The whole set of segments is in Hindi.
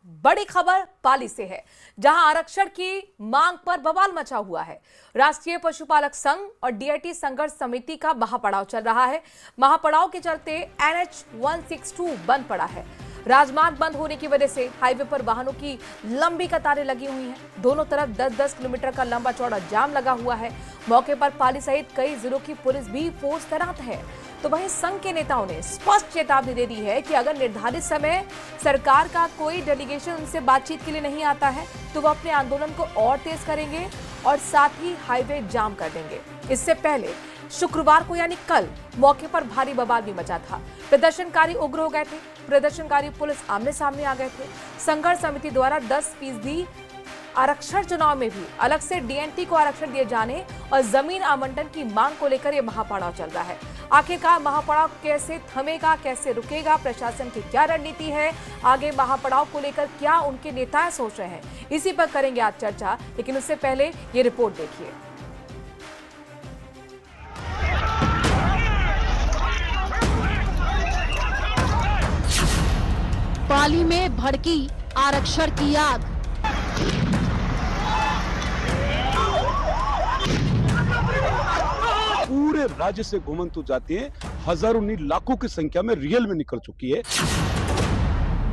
बड़ी खबर पाली से है, जहां आरक्षण की मांग पर बवाल मचा हुआ है। राष्ट्रीय पशुपालक संघ और डीआईटी संघर्ष समिति का महापड़ाव चल रहा है। महापड़ाव के चलते NH 162 बंद पड़ा है। राजमार्ग बंद होने की वजह से हाईवे पर वाहनों की लंबी कतारें लगी हुई हैं। दोनों तरफ 10-10 किलोमीटर का लंबा चौड़ा जाम लगा हुआ है। मौके पर पाली सहित कई जिलों की पुलिस भी फोर्स तैनात है। तो वहीं संघ के नेताओं ने स्पष्ट चेतावनी दे दी है कि अगर निर्धारित समय सरकार का कोई डेलीगेशन उनसे बातचीत के लिए नहीं आता है तो वो अपने आंदोलन को और तेज करेंगे और साथ ही हाईवे जाम कर देंगे। इससे पहले शुक्रवार को यानी कल मौके पर भारी बवाल भी मचा था। प्रदर्शनकारी उग्र हो गए थे। प्रदर्शनकारी पुलिस आमने सामने आ गए थे। संघर्ष समिति द्वारा 10% आरक्षण चुनाव में भी अलग से डीएनटी को आरक्षण दिए जाने और जमीन आवंटन की मांग को लेकर यह महापड़ाव चल रहा है। आखिरकार महापड़ाव कैसे थमेगा, कैसे रुकेगा, प्रशासन की क्या रणनीति है, आगे महापड़ाव को लेकर क्या उनके नेता सोच रहे हैं, इसी पर करेंगे आज चर्चा। लेकिन उससे पहले ये रिपोर्ट देखिए। पाली में भड़की आरक्षण की आग। पूरे राज्य से घुमंतु जाती हजारों नहीं लाखों की संख्या में रियल में निकल चुकी है।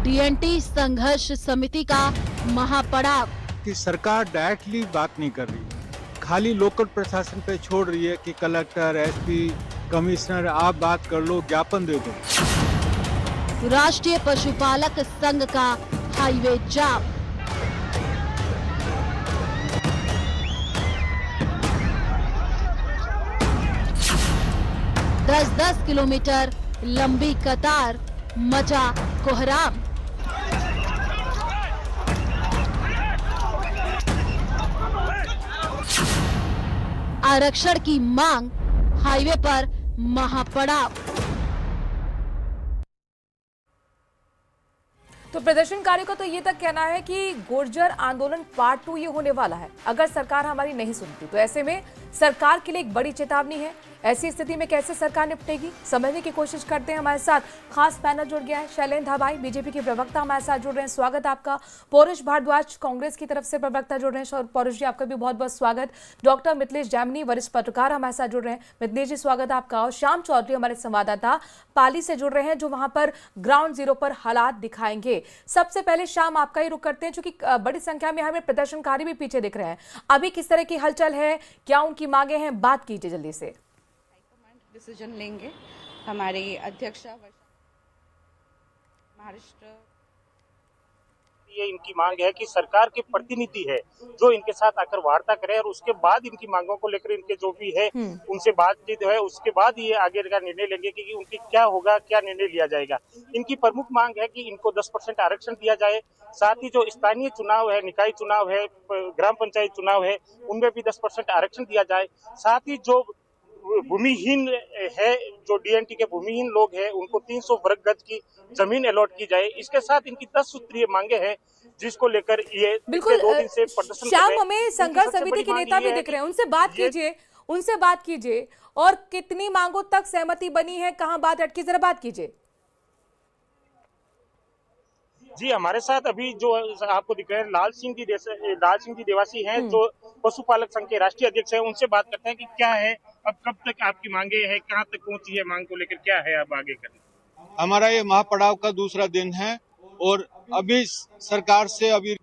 डीएनटी संघर्ष समिति का महापड़ाव। कि सरकार डायरेक्टली बात नहीं कर रही, खाली लोकल प्रशासन पे छोड़ रही है कि कलेक्टर, एसपी, कमिश्नर आप बात कर लो, ज्ञापन दे दो। राष्ट्रीय पशुपालक संघ का हाईवे जाम। दस किलोमीटर लंबी कतार, मचा कोहराम। आरक्षण की मांग, हाईवे पर महापड़ाव। तो प्रदर्शनकारियों का तो ये तक कहना है कि गुर्जर आंदोलन पार्ट 2 ये होने वाला है अगर सरकार हमारी नहीं सुनती। तो ऐसे में सरकार के लिए एक बड़ी चेतावनी है। ऐसी स्थिति में कैसे सरकार निपटेगी, समझने की कोशिश करते हैं। हमारे साथ खास पैनल जुड़ गया है। शैलेंद्र धाबाई बीजेपी के प्रवक्ता हमारे साथ जुड़ रहे हैं, स्वागत आपका। पौरुष भारद्वाज कांग्रेस की तरफ से प्रवक्ता जुड़ रहे हैं। पौरुष जी आपका भी बहुत बहुत स्वागत। डॉक्टर मिथिलेश जैमिनी वरिष्ठ पत्रकार हमारे साथ जुड़ रहे हैं। मिथिलेश जी स्वागत आपका। और श्याम चौधरी हमारे संवाददाता पाली से जुड़ रहे हैं, जो वहां पर ग्राउंड जीरो पर हालात दिखाएंगे। सबसे पहले श्याम आपका ही रुख करते हैं, चूंकि बड़ी संख्या में हमें प्रदर्शनकारी भी पीछे दिख रहे हैं। अभी किस तरह की हलचल है, क्या उनकी मांगे हैं, बात कीजिए जल्दी से। डिसीजन लेंगे हमारे अध्यक्ष महाराष्ट्र। ये इनकी मांग है कि सरकार के प्रतिनिधि है जो इनके साथ आकर वार्ता करे और उसके बाद इनकी मांगों को लेकर इनके जो भी है उनसे बातचीत है, उसके बाद ये आगे का निर्णय लेंगे कि उनकी क्या होगा, क्या निर्णय लिया जाएगा। इनकी प्रमुख मांग है कि इनको 10% आरक्षण दिया जाए। साथ ही जो स्थानीय चुनाव है, निकाय चुनाव है, ग्राम पंचायत चुनाव है, उनमें भी 10% आरक्षण दिया जाए। साथ ही जो भूमिहीन है, जो डीएनटी के भूमिहीन लोग हैं, उनको 300 वर्ग गज की जमीन अलॉट की जाए। इसके साथ इनकी 10 सूत्रीय मांगे हैं, जिसको लेकर ये बिल्कुल 2 दिन से प्रदर्शन कर रहे श्याम, हैं। हमें संघर्ष समिति के नेता भी दिख रहे हैं, उनसे बात कीजिए और कितनी मांगों तक सहमति बनी है, कहां बात अटकी, जरा बात कीजिए। जी, हमारे साथ अभी जो आपको दिख रहे हैं लाल सिंह जी देवासी हैं, जो पशुपालक संघ के राष्ट्रीय अध्यक्ष हैं। उनसे बात करते हैं कि क्या है, अब कब तक आपकी मांगे हैं, कहां तक पहुंची है, मांग को लेकर क्या है अब आगे करना। हमारा ये महापड़ाव का दूसरा दिन है और अभी सरकार से अभी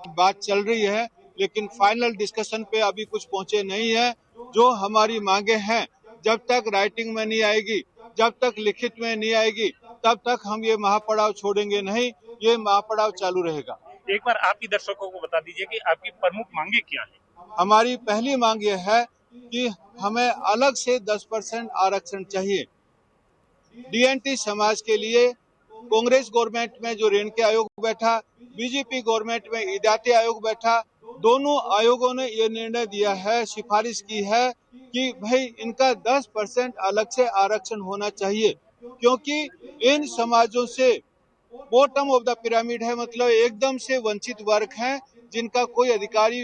बात चल रही है, लेकिन फाइनल डिस्कशन पे अभी कुछ पहुंचे नहीं है। जो हमारी मांगे हैं, जब तक राइटिंग में नहीं आएगी, जब तक लिखित में नहीं आएगी, तब तक हम ये महापड़ाव छोड़ेंगे नहीं। ये महापड़ाव चालू रहेगा। एक बार आपकी दर्शकों को बता दीजिए कि आपकी प्रमुख मांगे क्या है। हमारी पहली मांग ये है कि हमें अलग से 10% आरक्षण चाहिए। डीएनटी समाज के लिए कांग्रेस गवर्नमेंट में जो रेणुका आयोग बैठा, बीजेपी गवर्नमेंट में इदाते आयोग बैठा, दोनों आयोगों ने ये निर्णय दिया है, सिफारिश की है कि भाई इनका 10% अलग से आरक्षण होना चाहिए, क्योंकि इन समाजों से बॉटम ऑफ द पिरामिड है, मतलब एकदम से वंचित वर्ग हैं, जिनका कोई अधिकारी,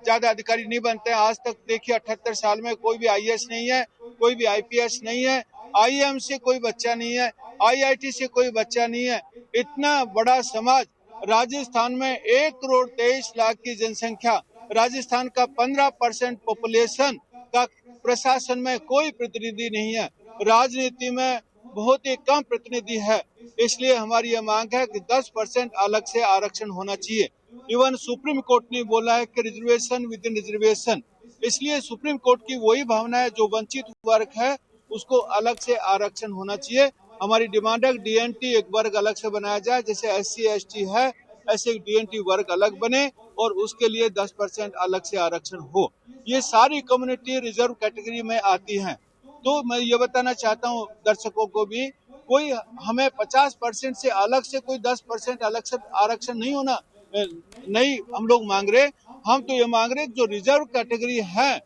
ज्यादा अधिकारी नहीं बनते हैं। आज तक देखिए 78 साल में कोई भी आईएएस नहीं है, कोई भी आईपीएस नहीं है, आईएम से कोई बच्चा नहीं है, आईआईटी से कोई बच्चा नहीं है। इतना बड़ा समाज राजस्थान में 1,23,00,000 की जनसंख्या, राजस्थान का 15% पॉपुलेशन का प्रशासन में कोई प्रतिनिधि नहीं है, राजनीति में बहुत ही कम प्रतिनिधि है। इसलिए हमारी ये मांग है कि 10% अलग से आरक्षण होना चाहिए। इवन सुप्रीम कोर्ट ने बोला है कि रिजर्वेशन विद इन रिजर्वेशन, इसलिए सुप्रीम कोर्ट की वही भावना है, जो वंचित वर्ग है उसको अलग से आरक्षण होना चाहिए। हमारी डिमांड है डीएनटी एक वर्ग अलग से बनाया जाए, जैसे SC ST है ऐसे डीएनटी वर्ग अलग बने और उसके लिए 10% अलग से आरक्षण हो। ये सारी कम्युनिटी रिजर्व कैटेगरी में आती हैं। तो मैं ये बताना चाहता हूँ दर्शकों को भी, कोई हमें 50% से अलग से कोई 10% अलग से आरक्षण नहीं होना नहीं हम लोग मांग रहे। हम तो ये मांग रहे जो रिजर्व कैटेगरी है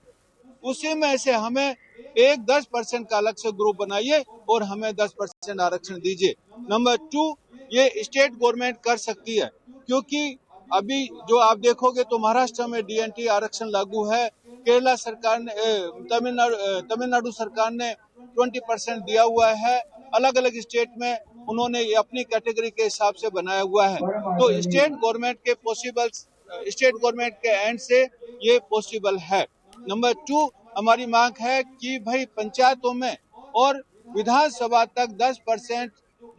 उसी में से हमें 10% का अलग से ग्रुप बनाइए और हमें 10% आरक्षण दीजिए। नंबर 2, ये स्टेट गवर्नमेंट कर सकती है, क्योंकि अभी जो आप देखोगे तो महाराष्ट्र में डीएनटी आरक्षण लागू है, केरला सरकार ने, तमिलनाडु सरकार ने 20% दिया हुआ है, अलग अलग स्टेट में उन्होंने ये अपनी कैटेगरी के हिसाब से बनाया हुआ है। तो स्टेट गवर्नमेंट के एंड से ये पॉसिबल है। नंबर 2, हमारी मांग है कि भाई पंचायतों में और विधानसभा तक 10%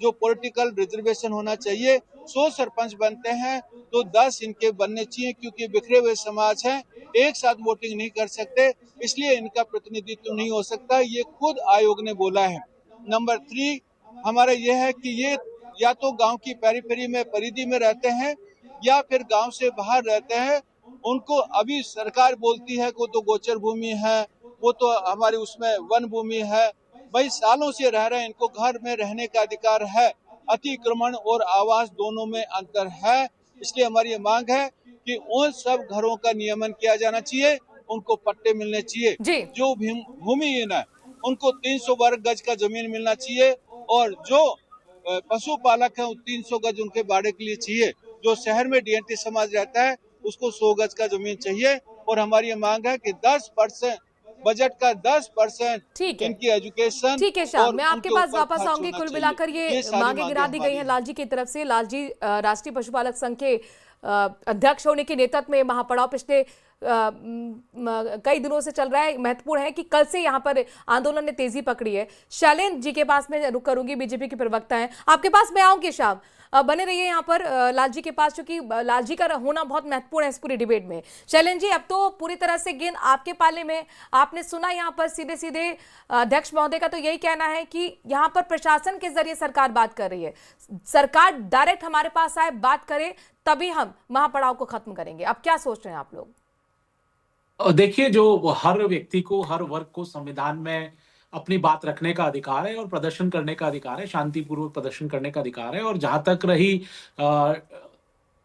जो पॉलिटिकल रिजर्वेशन होना चाहिए। 100 सरपंच बनते हैं तो 10 इनके बनने चाहिए, क्योंकि बिखरे हुए समाज हैं, एक साथ वोटिंग नहीं कर सकते, इसलिए इनका प्रतिनिधित्व नहीं हो सकता, ये खुद आयोग ने बोला है। नंबर 3, हमारा यह है कि ये या तो गांव की पेरीफेरी में, परिधि में रहते हैं या फिर गांव से बाहर रहते हैं। उनको अभी सरकार बोलती है को तो गोचर भूमि है, वो तो हमारी उसमें वन भूमि है। भाई सालों से रह रहे हैं, इनको घर में रहने का अधिकार है। अतिक्रमण और आवास दोनों में अंतर है, इसलिए हमारी ये मांग है कि उन सब घरों का नियमन किया जाना चाहिए, उनको पट्टे मिलने चाहिए। जो भूमिहीन है उनको 300 वर्ग गज का जमीन मिलना चाहिए, और जो पशुपालक है 300 गज उनके बाड़े के लिए चाहिए। जो शहर में डीएनटी समाज रहता है उसको 100 गज का जमीन चाहिए। और हमारी ये मांग है कि 10% बजट का 10% इनकी एजुकेशन। ठीक है शाह, मैं आपके पास वापस आऊंगी। कुल मिलाकर ये मांगे गिरा दी गई हैं लाल जी की तरफ से। लाल जी राष्ट्रीय पशुपालक संघ के अध्यक्ष होने के नेतृत्व में महापड़ाव पिछले कई दिनों से चल रहा है। महत्वपूर्ण है कि कल से यहाँ पर आंदोलन ने तेजी पकड़ी है। शैलेंद्र जी के पास मैं रुक करूंगी, बीजेपी के प्रवक्ता हैं, आपके पास मैं आऊंगी। शाम बने रहिए यहाँ पर लाल जी के पास, क्योंकि लाल जी का होना बहुत महत्वपूर्ण है इस पूरी डिबेट में। शैलेंद्र जी, अब तो पूरी तरह से गेंद आपके पाले में। आपने सुना यहाँ पर सीधे सीधे अध्यक्ष महोदय का तो यही कहना है कि यहाँ पर प्रशासन के जरिए सरकार बात कर रही है, सरकार डायरेक्ट हमारे पास आए, बात करे, तभी हम महापड़ाव को खत्म करेंगे। अब क्या सोच रहे हैं आप लोग? देखिए, जो हर व्यक्ति को, हर वर्ग को संविधान में अपनी बात रखने का अधिकार है और प्रदर्शन करने का अधिकार है, शांतिपूर्वक प्रदर्शन करने का अधिकार है। और जहां तक रही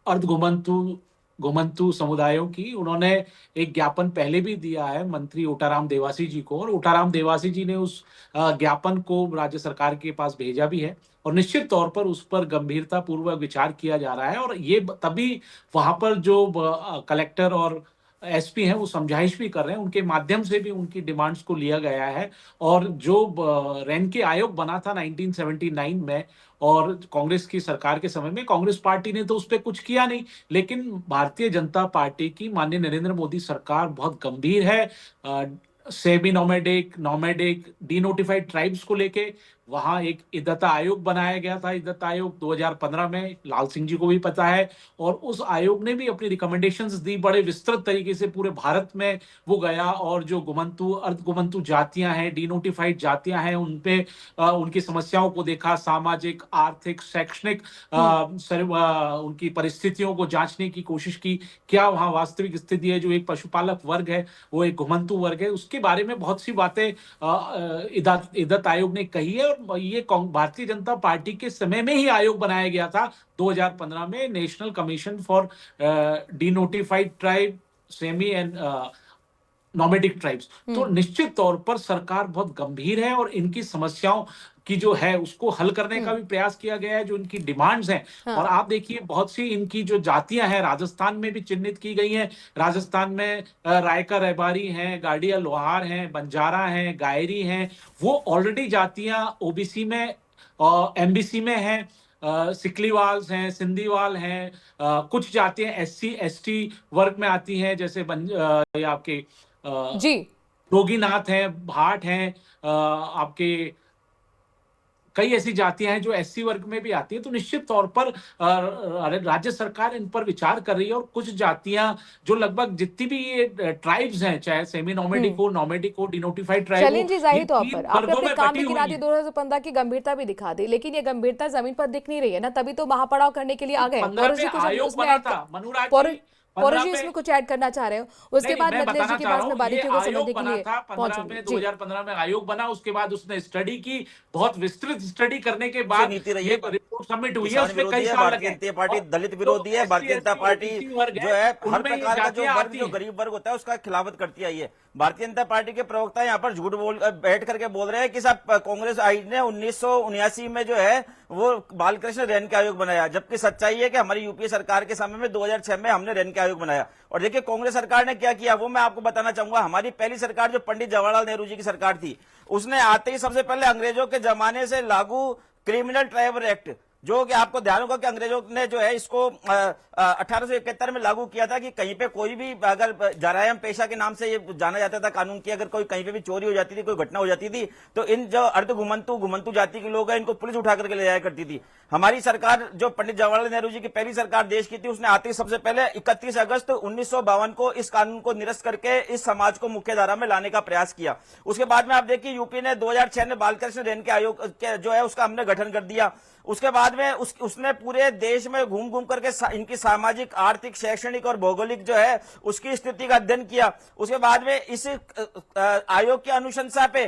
अर्ध घुमंतु समुदायों की, उन्होंने एक ज्ञापन पहले भी दिया है मंत्री ओटाराम देवासी जी को, और ओटाराम देवासी जी ने उस ज्ञापन को राज्य सरकार के पास भेजा भी है, और निश्चित तौर पर उस पर गंभीरता पूर्वक विचार किया जा रहा है। और ये तभी वहां पर जो कलेक्टर और एसपी हैं वो समझाइश भी कर रहे हैं, उनके माध्यम से भी उनकी डिमांड्स को लिया गया है। और जो रेनके आयोग बना था 1979 में, और कांग्रेस की सरकार के समय में, कांग्रेस पार्टी ने तो उस पर कुछ किया नहीं, लेकिन भारतीय जनता पार्टी की माननीय नरेंद्र मोदी सरकार बहुत गंभीर है सेमी नोमैडिक डीनोटिफाइड ट्राइब्स को लेके। वहां एक इद्दता आयोग बनाया गया था, इद्दता आयोग 2015 में, लाल सिंह जी को भी पता है। और उस आयोग ने भी अपनी रिकमेंडेशंस दी, बड़े विस्तृत तरीके से पूरे भारत में वो गया, और जो अर्ध घुमंतु जातियां हैं, डीनोटिफाइड जातियां हैं, उनपे उनकी समस्याओं को देखा, सामाजिक, आर्थिक, शैक्षणिक उनकी परिस्थितियों को जांचने की कोशिश की, क्या वहां वास्तविक स्थिति है। जो एक पशुपालक वर्ग है, वो एक घुमंतु वर्ग है, उसके बारे में बहुत सी बातें इद्दत आयोग ने कही है। और ये भारतीय जनता पार्टी के समय में ही आयोग बनाया गया था 2015 में, national commission for denotified tribe, semi and nomadic tribes. तो निश्चित तौर पर सरकार बहुत गंभीर है, और इनकी समस्याओं की जो है उसको हल करने का भी प्रयास किया गया है, जो इनकी डिमांड्स हैं। और आप देखिए, बहुत सी इनकी जो जातियां हैं राजस्थान में भी चिन्हित की गई हैं। राजस्थान में रायका रहबारी हैं, गाड़िया लोहार हैं, बंजारा हैं, गायरी हैं, वो ऑलरेडी जातियां ओबीसी में और एमबीसी में हैं। सिकलीवाल्स हैं, सिंधीवाल हैं, कुछ जातियां SC ST वर्ग में आती हैं, जैसे ये आपके जी रोगीनाथ हैं, भाट हैं, आपके कई ऐसी जातियां हैं जो SC वर्ग में भी आती हैं। तो निश्चित तौर पर राज्य सरकार इन पर विचार कर रही है, और कुछ जातियां जो लगभग जितनी भी ये ट्राइब्स हैं, चाहे सेमी नॉमेडिक हो, नॉमेडिक हो, डिनोटिफाइड ट्राइब हो, चलिए जी, जाहिर तौर इन पर तीन आपने वर्गों अपने में काम बटी भी हुई गिना दी, हैं। 2015 की गंभीरता भी दिखा दी, लेकिन ये गंभीरता जमीन पर दिख नहीं रही है ना, तभी तो महापड़ाव करने के लिए आ गए। 15 पौरुष जी में कुछ आयोग उसमें बना ऐड था, मनुराज पौरुष जी, पौरुष 15 जी में इसमें कुछ ऐड करना चाह रहे हो, उसके नहीं, बाद मैं मिथिलेश जी बताना की चाह रहा बात में हूँ, ये बारीकियों को समझने आयोग के बना लिए था 15 पहुंचूंगी में, जी। 2015 में आयोग बना, उसके बाद उसने स्टडी की, बहुत विस्तृत स्टडी करने के से बाद नीति रही ये है। रिपोर्ट सबमिट हुई है, किसान उसमें विरोधी कई है, साल भारतीय लगे। जनता पार्टी और दलित जो विरोधी है, Bharatiya Janata SC, party ST वर्ग जो है हर उनमें ये प्रकार का जो जातियां वर्ग, आती जो हैं। गरीब वर्ग होता है उसका खिलाफत करती आई है। भारतीय जनता पार्टी के प्रवक्ता यहाँ पर झूठ बैठ करके बोल रहे हैं कि साहब कांग्रेस आई ने 1979 में जो है वो बालकृष्ण रेणके आयोग बनाया, जबकि सच्चाई है कि हमारी यूपीए सरकार के समय में 2006 में हमने रेणके आयोग बनाया। और देखिए कांग्रेस सरकार ने क्या किया वो मैं आपको बताना चाहूंगा। हमारी पहली सरकार जो पंडित जवाहरलाल नेहरू जी की सरकार थी, उसने आते ही सबसे पहले अंग्रेजों के जमाने से लागू क्रिमिनल ट्राइबल एक्ट, जो कि आपको ध्यान होगा कि अंग्रेजों ने जो है इसको 1871 में लागू किया था कि कहीं पे कोई भी अगर जरायम पेशा के नाम से ये जाना जाता था कानून की, अगर कोई कहीं पे भी चोरी हो जाती थी, कोई घटना हो जाती थी, तो इन जो अर्ध घुमंतु जाति के लोग हैं इनको पुलिस उठा करके ले जाया करती थी। हमारी सरकार जो पंडित जवाहरलाल नेहरू जी की पहली सरकार देश की थी, उसने आते ही सबसे पहले 31 अगस्त 1952 को इस कानून को निरस्त करके इस समाज को मुख्य धारा में लाने का प्रयास किया। उसके बाद में आप देखिए यूपी ने 2006 में बालकृष्ण रेणके आयोग जो है उसका हमने गठन कर दिया। उसके बाद में उसने पूरे देश में घूम घूम करके इनकी सामाजिक, आर्थिक, शैक्षणिक और भौगोलिक जो है उसकी स्थिति का अध्ययन किया। उसके बाद में इस आयोग की अनुशंसा पे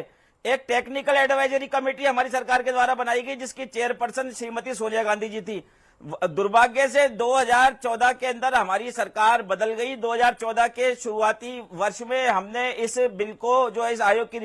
एक टेक्निकल एडवाइजरी कमेटी हमारी सरकार के द्वारा बनाई गई, जिसकी चेयरपर्सन श्रीमती सोनिया गांधी जी थी। दुर्भाग्य से 2014 के अंदर हमारी सरकार बदल गई। 2014 के शुरुआती वर्ष में हमने इस बिल को जो है इस आयोग की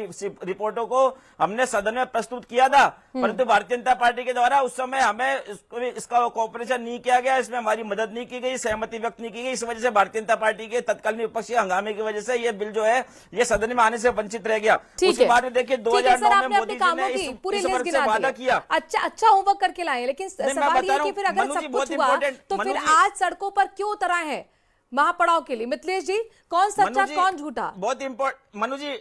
रिपोर्टों को हमने सदन में प्रस्तुत किया था, परंतु भारतीय जनता पार्टी के द्वारा उस समय हमें इसका कोऑपरेशन नहीं किया गया, इसमें हमारी मदद नहीं की गई, सहमति व्यक्त नहीं की गई। इस वजह से भारतीय जनता पार्टी के तत्कालीन विपक्षी हंगामे की वजह से ये बिल जो है ये सदन में आने से वंचित रह गया। उसके बाद में देखिए 2009 में मोदी जी ने इस वर्ग से वादा किया। अच्छा होमवर्क करके लाए, लेकिन सवाल ये कि फिर अगर सब कुछ हुआ तो फिर आज सड़कों पर क्यों उतरा है महापड़ाव के लिए? मिथिलेश जी, कौन सच्चा कौन झूठा? बहुत मनु जी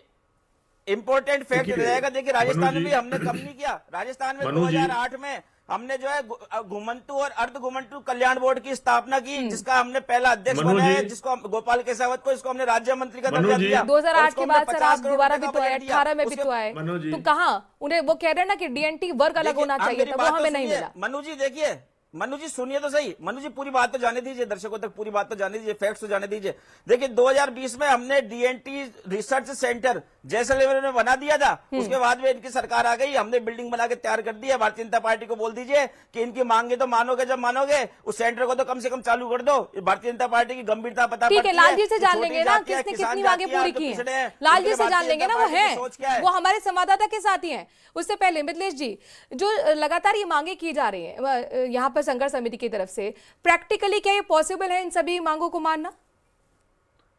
इंपॉर्टेंट फैक्ट रहेगा। देखिए राजस्थान में भी हमने कम नहीं किया। राजस्थान में 2008 में हमने जो है घुमंतु और अर्ध घुमंतु कल्याण बोर्ड की स्थापना की, जिसका हमने पहला अध्यक्ष बनाया है, जिसको गोपाल केसावत को इसको हमने राज्य मंत्री का दर्जा दिया। 2008 के बाद सर आप दोबारा भी तो आए, 18 में भी तो आए, तो कहाँ उन्हें वो कह रहे हैं ना कि डीएनटी वर्ग अलग होना चाहिए था, वो हमें नहीं मिला। मनु जी देखिए, मनु जी सुनिए तो सही, मनु जी पूरी बात तो जाने दीजिए, दर्शकों तक पूरी बात तो जाने दीजिए, फैक्ट्स तो जाने दीजिए। देखिए 2020 में हमने डीएनटी रिसर्च सेंटर जैसलमेर में बना दिया था। उसके बाद में इनकी सरकार आ गई, हमने बिल्डिंग बना के तैयार कर दी है। भारतीय जनता पार्टी को बोल दीजिए कि इनकी मांगे तो मानोगे, जब मानोगे उस सेंटर को तो कम से कम चालू कर दो। भारतीय जनता पार्टी की गंभीरता पता ठीक है, लाल जी से जान लेंगे ना किसने कितनी मांगे पूरी की है। लाल जी से जान लेंगे ना, वो है वो हमारे संवाददाता के साथ ही है। उससे पहले मिथिलेश जी, जो लगातार ये मांगे की जा रही है यहाँ पर संघर्ष समिति की तरफ से, प्रैक्टिकली क्या ये पॉसिबल है इन सभी मांगों को मानना?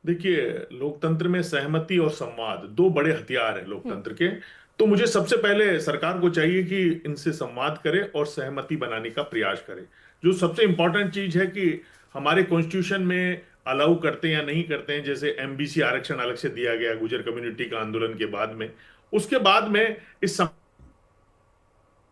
देखिए लोकतंत्र में सहमति और संवाद दो बड़े हथियार हैं लोकतंत्र के। तो मुझे सबसे पहले सरकार को चाहिए कि इनसे संवाद करे और सहमति बनाने का प्रयास करे। जो सबसे इंपॉर्टेंट चीज है कि हमारे कॉन्स्टिट्यूशन में अलाउ करते हैं या नहीं करते हैं, जैसे एमबीसी आरक्षण अलग से दिया गया गुर्जर कम्युनिटी का आंदोलन के बाद में, उसके बाद में इस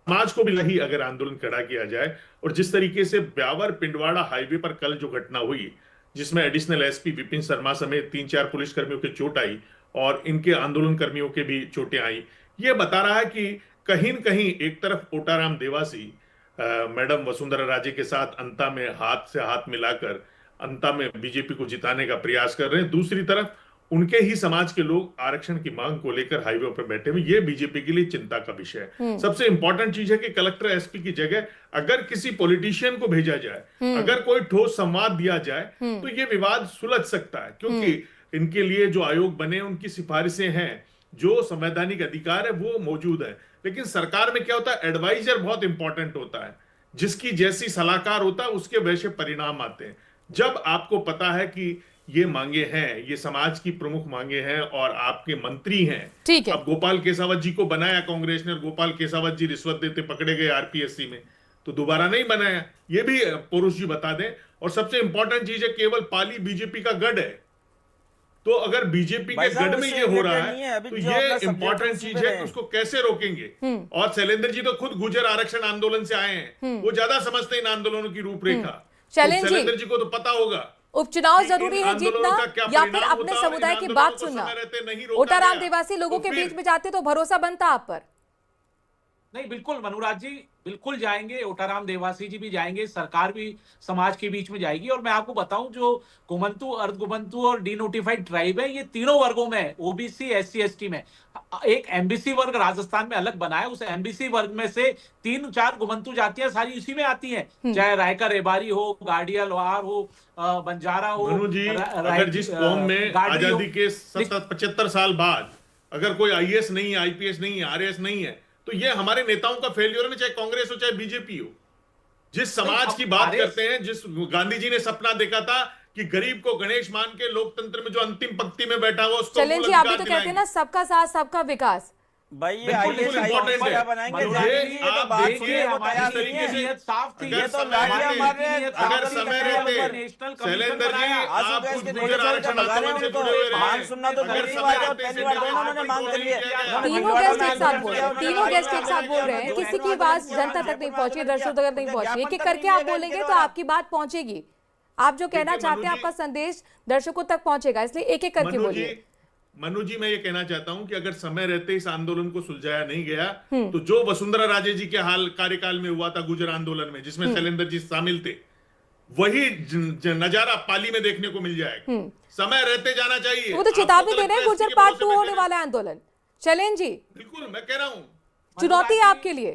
समाज को भी नहीं अगर आंदोलन खड़ा किया जाए। और जिस तरीके से ब्यावर पिंडवाड़ा हाईवे पर कल जो घटना हुई, जिसमें एडिशनल एसपी विपिन शर्मा समेत 3-4 पुलिसकर्मियों के चोट आई और इनके आंदोलन कर्मियों के भी चोटें आई, ये बता रहा है कि कहीं न कहीं एक तरफ ओटाराम देवासी मैडम वसुंधरा राजे के साथ अंता में हाथ से हाथ मिलाकर अंता में बीजेपी को जिताने का प्रयास कर रहे हैं, दूसरी तरफ उनके ही समाज के लोग आरक्षण की मांग को लेकर हाईवे पर बैठे हुए। ये बीजेपी के लिए चिंता का विषय है। सबसे इंपॉर्टेंट चीज है कि कलेक्टर एसपी की जगह अगर किसी पॉलिटिशियन को भेजा जाए, अगर कोई ठोस संवाद दिया जाए, तो ये विवाद सुलझ सकता है, क्योंकि इनके लिए जो आयोग बने उनकी सिफारिशें हैं, जो संवैधानिक अधिकार है वो मौजूद है। लेकिन सरकार में क्या होता है, एडवाइजर बहुत इंपॉर्टेंट होता है, जिसकी जैसी सलाहकार होता है उसके वैसे परिणाम आते हैं। जब आपको पता है कि ये मांगे हैं, ये समाज की प्रमुख मांगे हैं और आपके मंत्री हैं, ठीक है। अब गोपाल केसावत जी को बनाया कांग्रेस ने, गोपाल केसावत जी रिश्वत देते पकड़े गए आरपीएससी में, तो दोबारा नहीं बनाया, ये भी पौरुष जी बता दें। और सबसे इंपॉर्टेंट चीज है, केवल पाली बीजेपी का गढ़ है, तो अगर बीजेपी के गढ़ में ये हो रहा है तो ये इंपॉर्टेंट चीज है कि उसको कैसे रोकेंगे। और शैलेंद्र जी तो खुद गुर्जर आरक्षण आंदोलन से आए हैं, वो ज्यादा समझते हैं इन आंदोलनों की रूपरेखा। शैलेंद्र जी को तो पता होगा उपचुनाव जरूरी है जीतना या फिर अपने समुदाय की बात सुनना। ओटाराम देवासी लोगों के बीच में जाते तो भरोसा बनता आप पर। नहीं, बिल्कुल मनुराज जी, बिल्कुल जाएंगे, ओटाराम देवासी जी भी जाएंगे, सरकार भी समाज के बीच में जाएगी। और मैं आपको बताऊं, जो घुमंतु, अर्ध घुमंतु और डीनोटिफाइड ट्राइब है, ये तीनों वर्गों में, ओबीसी, एससी, एसटी में एक एमबीसी वर्ग राजस्थान में अलग बना है। उस एमबीसी वर्ग में से 3-4 घुमंतु जातियां सारी उसी में आती हैं, चाहे रायका रेबारी हो, गाड़िया लोहार हो, बंजारा हो। मनु जी, अगर जिस कौम में आजादी के 75 साल बाद अगर कोई आईएएस नहीं है, आईपीएस नहीं है, आरएएस नहीं है, तो ये हमारे नेताओं का फेलियर है, चाहे कांग्रेस हो चाहे बीजेपी हो। जिस समाज की बात करते हैं, जिस गांधी जी ने सपना देखा था कि गरीब को गणेश मान के लोकतंत्र में जो अंतिम पंक्ति में बैठा हुआ उसको चलें जी, आप भी तो कहते हैं ना सबका साथ सबका विकास। भाई ये आईएएस क्या बनाएंगे? ये तो लाठियां मार रहे हैं। अगर समय रहते शैलेंद्र जी आप गुर्जर आरक्षण आंदोलन से जुड़े हुए मांग सुनना तो पहली बार है, पहली बार दोनों ने मांग करी है। तीनों गेस्ट एक साथ बोल रहे हैं, तीनों गेस्ट एक साथ बोल रहे हैं, किसी की आवाज जनता तक नहीं पहुंची, दर्शकों तक नहीं पहुंची। एक एक करके आप बोलेंगे तो आपकी बात पहुंचेगी। आप जो कहना चाहते हैं आपका संदेश दर्शकों तक पहुंचेगा, इसलिए एक एक करके बोलिए। मनु जी, मैं ये कहना चाहता हूं कि अगर समय रहते इस आंदोलन को सुलझाया नहीं गया तो जो वसुंधरा राजे जी के हाल कार्यकाल में हुआ था गुर्जर आंदोलन में, जिसमें शैलेंद्र जी शामिल थे, वही नजारा पाली में देखने को मिल जाएगा। समय रहते जाना चाहिए। वो तो चेतावनी दे रहे हैं, गुर्जर पार्ट 2 होने वाला है आंदोलन। शैलेंद्र जी, बिल्कुल मैं कह रहा हूँ, चुनौती है आपके लिए,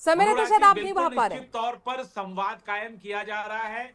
समय रहते शायद आप नहीं भाग पा रहे। निश्चित तौर पर संवाद कायम किया जा रहा है,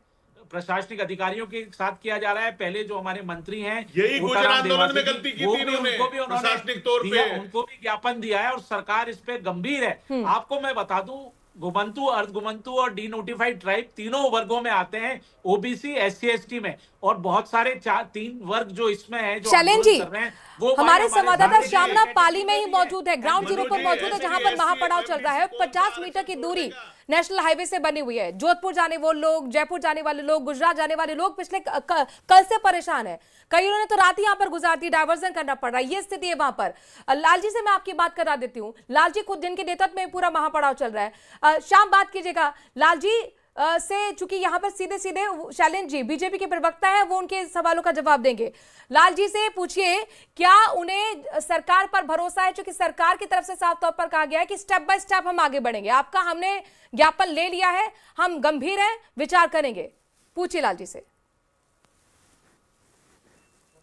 प्रशासनिक अधिकारियों के साथ किया जा रहा है। पहले जो हमारे मंत्री हैं, यही गुर्जर आंदोलन में गलती की थी इन्होंने, प्रशासनिक तौर पे उनको भी ज्ञापन दिया है और सरकार इस पे गंभीर है। आपको मैं बता दूं, घुमंतु, अर्ध घुमंतु और डीनोटिफाइड ट्राइब तीनों वर्गों में आते हैं, ओबीसी, एससी, एसटी में, और बहुत सारे 3 वर्ग जो इसमें है, जो शैलेंद्र जी, कर रहे हैं, वो हमारे संवाददाता श्यामना पाली में ही मौजूद है, ग्राउंड जीरो पर मौजूद है, जहां पर महापड़ाव चल रहा है। 50 मीटर की दूरी नेशनल हाईवे से बनी हुई है। जोधपुर जाने वो लोग, जयपुर जाने वाले लोग, गुजरात जाने वाले लोग पिछले कल से परेशान है। कईयों ने तो रात ही यहाँ पर गुजार दी, डायवर्जन करना पड़ रहा है, ये स्थिति है वहां पर। लालजी से मैं आपकी बात करा देती हूँ। लालजी, खुद जिनके नेतृत्व में पूरा महापड़ाव चल रहा है, शाम बात कीजिएगा लालजी से, चूंकि यहाँ पर सीधे सीधे शैलेंद्र जी बीजेपी के प्रवक्ता है, वो उनके सवालों का जवाब देंगे। लालजी से पूछिए, क्या उन्हें सरकार पर भरोसा है? चूंकि सरकार की तरफ से साफ तौर पर कहा गया है कि स्टेप बाय स्टेप हम आगे बढ़ेंगे, आपका हमने ज्ञापन ले लिया है, हम गंभीर हैं, विचार करेंगे। पूछिए लालजी से।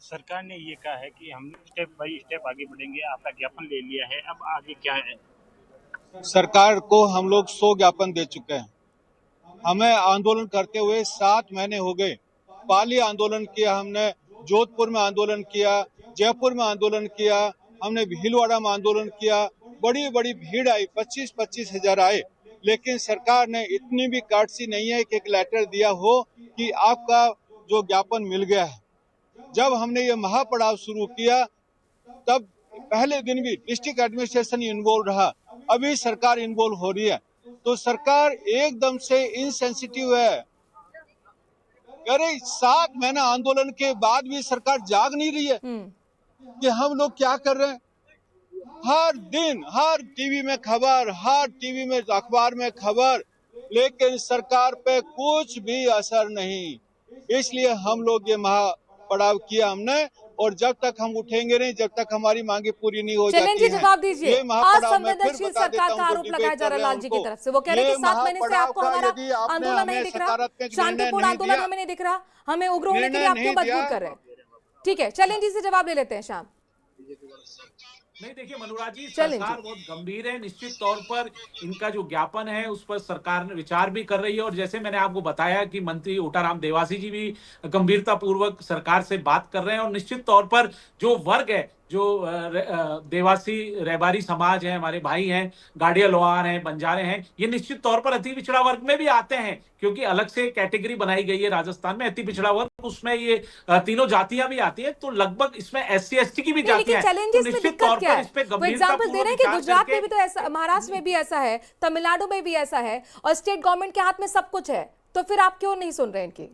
सरकार ने ये कहा है कि हम स्टेप बाय स्टेप आगे बढ़ेंगे, आपका ज्ञापन ले लिया है, अब आगे क्या है? सरकार को हम लोग 100 ज्ञापन दे चुके हैं। हमें आंदोलन करते हुए 7 महीने हो गए। पाली आंदोलन किया हमने, जोधपुर में आंदोलन किया, जयपुर में आंदोलन किया, हमने भीलवाड़ा में आंदोलन किया। बड़ी बड़ी भीड़ आई, 25-25 हजार आए, लेकिन सरकार ने इतनी भी काटसी नहीं है कि एक लेटर दिया हो कि आपका जो ज्ञापन मिल गया है। जब हमने ये महापड़ाव शुरू किया तब पहले दिन भी डिस्ट्रिक्ट एडमिनिस्ट्रेशन इन्वॉल्व रहा, अभी सरकार इन्वॉल्व हो रही है। तो सरकार एकदम से इनसेंसिटिव है। अरे 7 महीना आंदोलन के बाद भी सरकार जाग नहीं रही है कि हम लोग क्या कर रहे हैं। हर दिन हर टीवी में खबर, हर टीवी में अखबार में खबर, लेकिन सरकार पे कुछ भी असर नहीं। इसलिए हम लोग ये महापड़ाव किया हमने, और जब तक हम उठेंगे नहीं, जब तक हमारी मांगे पूरी नहीं हो जाती हैं। जवाब दीजिए। असंवेदनशील सरकार का आरोप लगाया जा रहा है लालजी की तरफ से। वो कह रहे हैं कि 7 महीने से आपको हमारा आंदोलन नहीं दिख रहा, शांतिपूर्ण आंदोलन हमें नहीं दिख रहा, हमें उग्र होने के लिए आप क्यों मजबूर कर रहे हैं? ठीक है, चलें जी से जवाब ले लेते हैं श्याम। नहीं, देखिए मनुराज जी, सरकार बहुत गंभीर है। निश्चित तौर पर इनका जो ज्ञापन है उस पर सरकार ने विचार भी कर रही है, और जैसे मैंने आपको बताया कि मंत्री ओटाराम देवासी जी भी गंभीरता पूर्वक सरकार से बात कर रहे हैं। और निश्चित तौर पर जो वर्ग है, जो देवासी रेबारी समाज है, हमारे भाई हैं, गाड़िया लोहार हैं, बंजारे हैं, ये निश्चित तौर पर अति पिछड़ा वर्ग में भी आते हैं, क्योंकि अलग से कैटेगरी बनाई गई है राजस्थान में अति पिछड़ा वर्ग। उसमें ये तीनों जातियां भी आती है, तो लगभग इसमें SC ST की भी जातियां लेकिन हैं। चैलेंजेस तो में निश्चित दिक्कत तौर क्या पर है? इस पे वो गंभीरता एग्जांपल दे पूर्वक रहे हैं कि विचार गुजरात में करके भी तो ऐसा, महाराष्ट्र में भी ऐसा है, तमिलनाडु में भी ऐसा है, और स्टेट गवर्नमेंट के हाथ में सब कुछ है, तो फिर आप क्यों नहीं सुन रहे इनकी?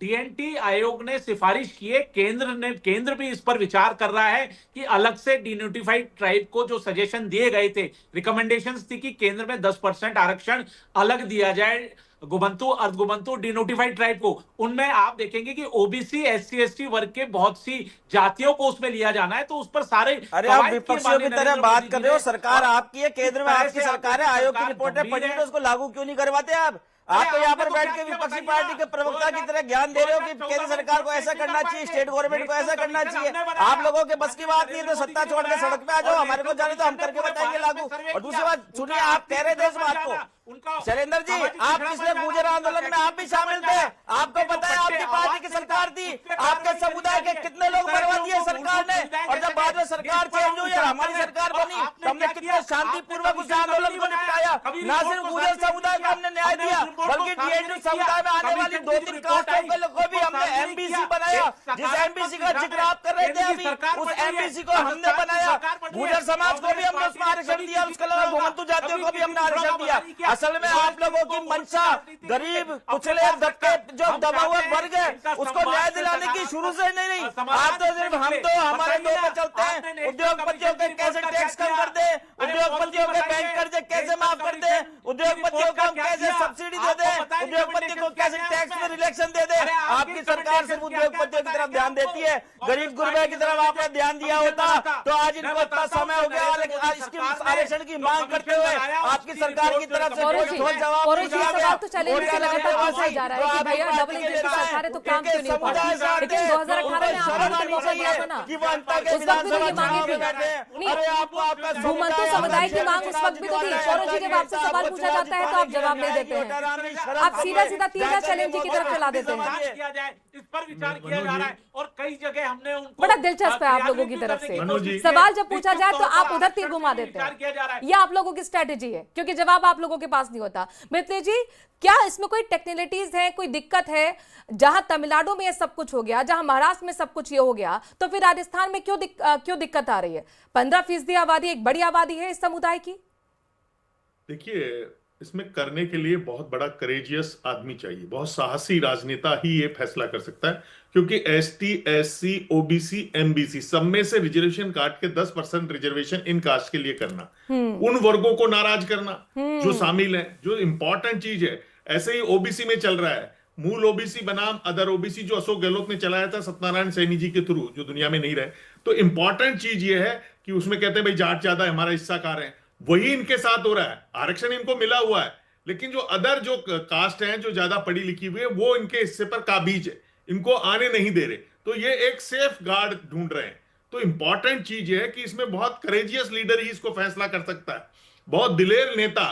DNT आयोग ने सिफारिश की है, केंद्र भी इस पर विचार कर रहा है कि अलग से डिनोटिफाइड ट्राइब को जो सजेशन दिए गए थे, रिकमेंडेशंस थी कि केंद्र में 10% आरक्षण अलग दिया जाए गुबंतु, अर्धगुबंतु, डिनोटिफाइड ट्राइब को। उनमें आप देखेंगे कि OBC SC ST वर्ग के बहुत सी जातियों को उसमें लिया जाना है, तो उस पर सारे अरे आप विपक्षियों की तरह बात कर रहे हो, सरकार आपकी है, केंद्र में आपकी सरकार है, आयोग की रिपोर्ट है, पढ़िए तो उसको लागू क्यों नहीं करवाते आप तो यहाँ पर बैठ के विपक्षी पार्टी के प्रवक्ता की तरह ज्ञान दे रहे हो कि केंद्र सरकार को ऐसा करना चाहिए, स्टेट गवर्नमेंट को ऐसा करना चाहिए। आप लोगों के बस की बात नहीं है तो सत्ता छोड़ के सड़क पे आ जाओ, हमारे को जाने तो हम करके बताएंगे लागू। और दूसरी बात सुनिए, आप कह रहे थे इस बात को, शैलेंद्र जी, आप पिछले गुर्जर आंदोलन में आप भी शामिल थे, आपको पता है आपकी पार्टी की सरकार थी, आपके समुदाय के कितने लोग मरवा दिए सरकार ने, और जब बाद में सरकार चेंज हुई और हमारी सरकार बनी तो हमने कितने शांतिपूर्वक उस आंदोलन को निपटाया। ना सिर्फ गुर्जर समुदाय को हमने न्याय दिया, बल्कि DNT समुदाय में आने वाली 2-3 कास्टों के लोगों को भी हमने MBC बनाया। जिस MBC का जिक्र आप कर रहे थे अभी, उस MBC को हमने बनाया। गुर्जर समाज को भी हमने उसमें आरक्षण दिया, उसके अलावा घुमंतु जातियों को भी हमने आरक्षण दिया। असल में आप लोगों की मंशा गरीब, कुचले, दबके, जो दबा हुआ वर्ग है, उसको न्याय दिलाने की शुरू से नहीं। आप तो सिर्फ हम तो हमारे दो पे चलते हैं, उद्योगपतियों के कैसे टैक्स कम कर दे, उद्योगपतियों के बैंक कर्जे कैसे माफ कर दे, उद्योगपतियों को कैसे सब्सिडी दे दे, उद्योगपतियों को कैसे टैक्स में रिलेक्शन दे दे। आपकी सरकार सिर्फ उद्योगपतियों की तरफ ध्यान देती है, गरीब गुरबे की तरफ आपने ध्यान दिया होता तो आज इनको इतना समय हो गया इसकी आरक्षण की मांग करते हुए आपकी सरकार की तरफ से सवाल तो चैलेंज से लगातार पूछा जा रहा है कि भैया डबल इंजन की सरकार है तो काम क्यों नहीं पड़ा, लेकिन 2018 में आपको मौका दिया था ना, उस वक्त भी तो ये मांगे थी। घुमंतु समुदाय की मांग उस वक्त भी तो थी। सौरभ जी, जब आपसे सवाल पूछा जाता है तो आप जवाब नहीं देते हैं, आप सीधा तीसरा चैलेंज जी की तरफ चला देते हैं। इस पर विचार किया जा रहा है और कई जगह हमने उनको बड़ा दिलचस्प है आप लोगों की तरफ से, सवाल जब पूछा जाए तो आप उधर तीर घुमा देते हैं। यह आप लोगों की स्ट्रेटेजी है, क्योंकि जवाब आप लोगों के पास नहीं होता। मिथिलेश जी, क्या इसमें कोई टेक्निकलिटीज है, कोई दिक्कत है? जहां तमिलनाडु में ये सब कुछ हो गया, जहां महाराष्ट्र में सब कुछ ये हो गया, तो फिर राजस्थान में क्यों दिक्कत आ रही है? 15% आबादी एक बड़ी आबादी है इस समुदाय की। देखिए, इसमें करने के लिए बहुत बड़ा करेजियस आदमी चाहिए, बहुत साहसी राजनेता ही ये फैसला कर सकता है, क्योंकि ST SC OBC MBC सब में से रिजर्वेशन काट के 10% रिजर्वेशन इन कास्ट के लिए करना, उन वर्गों को नाराज करना जो शामिल है, जो इंपॉर्टेंट चीज है। ऐसे ही OBC में चल रहा है, मूल OBC बनाम अदर OBC जो अशोक गहलोत ने चलाया था सत्यनारायण सैनी जी के थ्रू, जो दुनिया में नहीं रहे। तो इंपॉर्टेंट चीज ये है कि उसमें कहते हैं भाई जाट ज्यादा है, हमारा हिस्सा खा रहे हैं, वही इनके साथ हो रहा है। आरक्षण इनको मिला हुआ है, लेकिन जो अदर जो कास्ट हैं, जो ज्यादा पढ़ी लिखी हुई है, वो इनके हिस्से पर काबिज है, इनको आने नहीं दे रहे। तो ये एक सेफ गार्ड ढूंढ रहे हैं। तो इंपॉर्टेंट चीज है कि इसमें बहुत करेजियस लीडर ही इसको फैसला कर सकता है, बहुत दिलेर नेता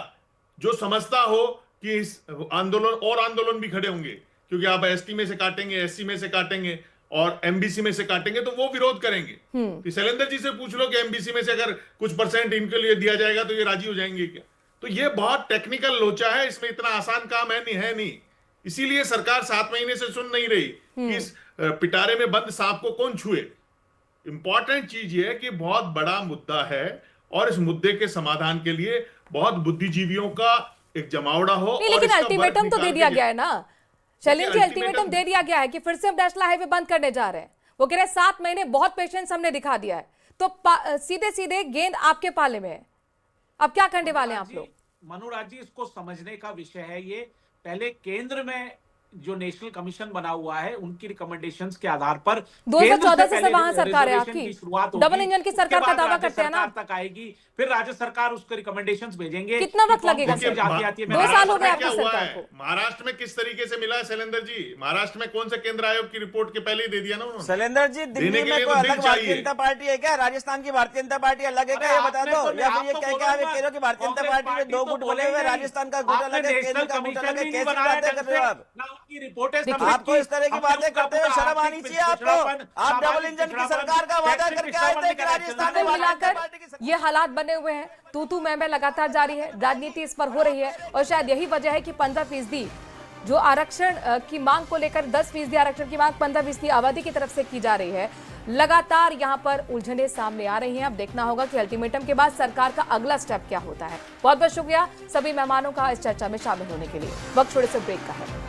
जो समझता हो कि इस आंदोलन भी खड़े होंगे, क्योंकि आप ST में से काटेंगे, SC में से काटेंगे और MBC में से काटेंगे तो वो विरोध करेंगे। तो शैलेंद्र जी से पूछ लो कि MBC में से अगर कुछ % इनके लिए दिया जाएगा तो ये राजी हो जाएंगे क्या? तो ये बहुत टेक्निकल लोचा है, इसमें इतना आसान काम है नहीं। इसीलिए सरकार 7 महीने से सुन नहीं रही कि इस पिटारे में बंद सांप को कौन छुए। इंपॉर्टेंट चीज ये है कि बहुत बड़ा मुद्दा है और इस मुद्दे के समाधान के लिए बहुत बुद्धिजीवियों का एक जमावड़ा हो। लेकिन अल्टीमेटम तो दे दिया गया है ना शैलेंद्र जी, अल्टीमेटम दे दिया गया है कि फिर से हम नेशनल हाईवे बंद करने जा रहे हैं। वो कह रहे हैं 7 महीने बहुत पेशेंस हमने दिखा दिया है, तो सीधे गेंद आपके पाले में है। अब क्या करने वाले हैं आप लोग? मनुराज जी, इसको समझने का विषय है ये। पहले केंद्र में जो नेशनल कमीशन बना हुआ है उनकी रिकमेंडेशंस के आधार पर 2014 से वहां सरकार है आपकी, डबल इंजन की सरकार का दावा करते हैं ना, तक आएगी, फिर राज्य सरकार उसको रिकमेंडेशंस भेजेंगे। कितना वक्त लगेगा? 2 साल हो गए आपकी सरकार को। महाराष्ट्र में किस तरीके से मिला है शैलेंद्र जी? महाराष्ट्र में कौन से केंद्र आयोग की रिपोर्ट के पहले ही दे दिया ना उन्होंने। शैलेंद्र जी, दिल्ली में कोई अलग भारतीय जनता पार्टी है क्या? राजस्थान की भारतीय जनता पार्टी अलग है क्या? ये बता दो। या फिर ये कह रहे हो कि भारतीय जनता पार्टी में 2 गुट बने हुए, राजस्थान का गुट अलग है, केंद्र का गुट अलग है, कैसे बातें कर रहे हो आप? रिपोर्टें आपको इस तरह की बातें करते हुए शर्म आनी चाहिए आपको। आप डबल इंजन की सरकार का वादा करके आए थे कि राजस्थान में मिलाकर ये हालात बने हुए हैं, तू मैं लगातार जारी है, राजनीति इस पर हो रही है और शायद यही वजह है कि 15% जो आरक्षण की मांग को लेकर 10% आरक्षण की मांग 15% आबादी की तरफ से की जा रही है, लगातार यहां पर उलझनें सामने आ रही हैं। अब देखना होगा कि अल्टीमेटम के बाद सरकार का अगला स्टेप क्या होता है। बहुत बहुत शुक्रिया सभी मेहमानों का इस चर्चा में शामिल होने के लिए। वक्त थोड़े से ब्रेक का है।